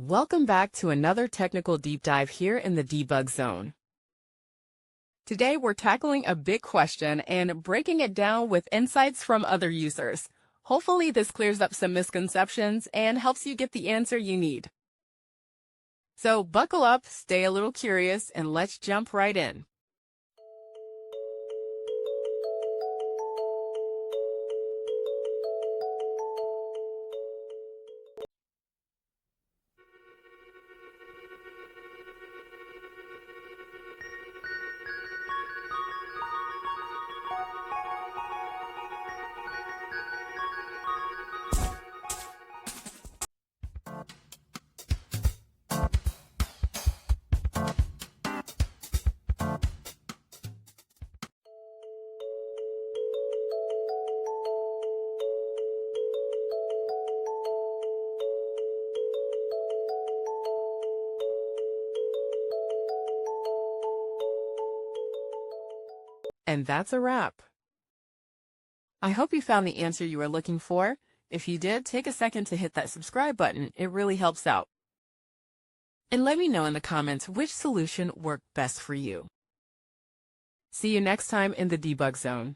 Welcome back to another technical deep dive here in the debug zone. Today we're tackling a big question and breaking it down with insights from other users. Hopefully this clears up some misconceptions and helps you get the answer you need. So buckle up, stay a little curious, and let's jump right in. And that's a wrap. I hope you found the answer you were looking for. If you did, take a second to hit that subscribe button. It really helps out. And let me know in the comments which solution worked best for you. See you next time in the debug zone.